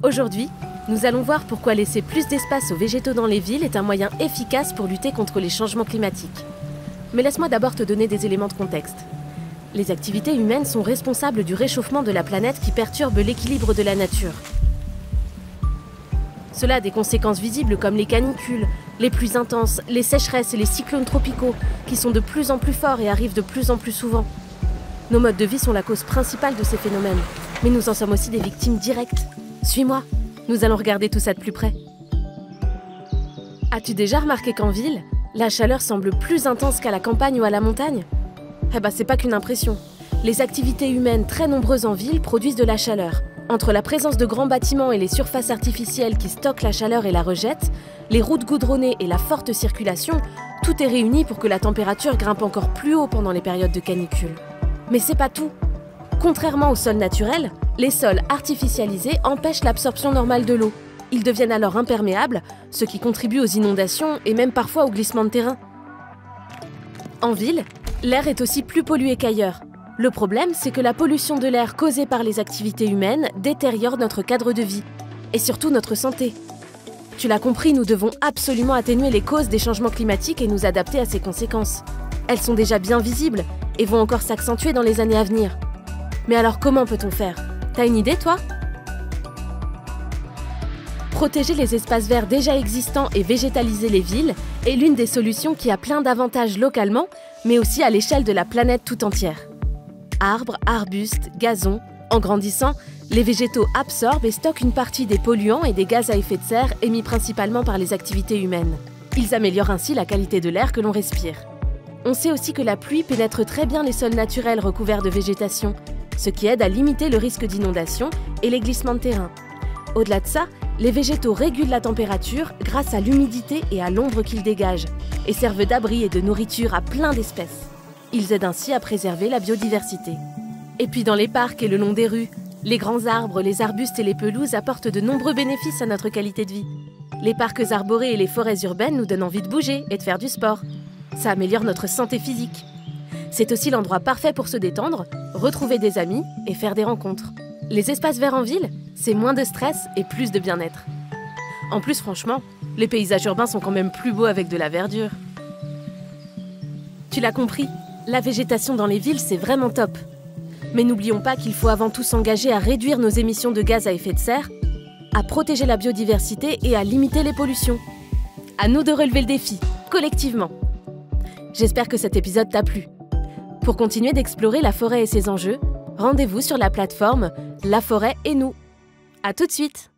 Aujourd'hui, nous allons voir pourquoi laisser plus d'espace aux végétaux dans les villes est un moyen efficace pour lutter contre les changements climatiques. Mais laisse-moi d'abord te donner des éléments de contexte. Les activités humaines sont responsables du réchauffement de la planète qui perturbe l'équilibre de la nature. Cela a des conséquences visibles comme les canicules, les pluies intenses, les sécheresses et les cyclones tropicaux qui sont de plus en plus forts et arrivent de plus en plus souvent. Nos modes de vie sont la cause principale de ces phénomènes, mais nous en sommes aussi des victimes directes. Suis-moi, nous allons regarder tout ça de plus près. As-tu déjà remarqué qu'en ville, la chaleur semble plus intense qu'à la campagne ou à la montagne? Eh ben, c'est pas qu'une impression. Les activités humaines très nombreuses en ville produisent de la chaleur. Entre la présence de grands bâtiments et les surfaces artificielles qui stockent la chaleur et la rejettent, les routes goudronnées et la forte circulation, tout est réuni pour que la température grimpe encore plus haut pendant les périodes de canicule. Mais c'est pas tout. Contrairement aux sols naturels, les sols artificialisés empêchent l'absorption normale de l'eau. Ils deviennent alors imperméables, ce qui contribue aux inondations et même parfois au glissement de terrain. En ville, l'air est aussi plus pollué qu'ailleurs. Le problème, c'est que la pollution de l'air causée par les activités humaines détériore notre cadre de vie et surtout notre santé. Tu l'as compris, nous devons absolument atténuer les causes des changements climatiques et nous adapter à ces conséquences. Elles sont déjà bien visibles et vont encore s'accentuer dans les années à venir. Mais alors comment peut-on faire? T'as une idée, toi? Protéger les espaces verts déjà existants et végétaliser les villes est l'une des solutions qui a plein d'avantages localement, mais aussi à l'échelle de la planète tout entière. Arbres, arbustes, gazons, en grandissant, les végétaux absorbent et stockent une partie des polluants et des gaz à effet de serre émis principalement par les activités humaines. Ils améliorent ainsi la qualité de l'air que l'on respire. On sait aussi que la pluie pénètre très bien les sols naturels recouverts de végétation, ce qui aide à limiter le risque d'inondation et les glissements de terrain. Au-delà de ça, les végétaux régulent la température grâce à l'humidité et à l'ombre qu'ils dégagent et servent d'abri et de nourriture à plein d'espèces. Ils aident ainsi à préserver la biodiversité. Et puis dans les parcs et le long des rues, les grands arbres, les arbustes et les pelouses apportent de nombreux bénéfices à notre qualité de vie. Les parcs arborés et les forêts urbaines nous donnent envie de bouger et de faire du sport. Ça améliore notre santé physique. C'est aussi l'endroit parfait pour se détendre, retrouver des amis et faire des rencontres. Les espaces verts en ville, c'est moins de stress et plus de bien-être. En plus, franchement, les paysages urbains sont quand même plus beaux avec de la verdure. Tu l'as compris, la végétation dans les villes, c'est vraiment top. Mais n'oublions pas qu'il faut avant tout s'engager à réduire nos émissions de gaz à effet de serre, à protéger la biodiversité et à limiter les pollutions. À nous de relever le défi, collectivement. J'espère que cet épisode t'a plu. Pour continuer d'explorer la forêt et ses enjeux, rendez-vous sur la plateforme La Forêt et nous. À tout de suite!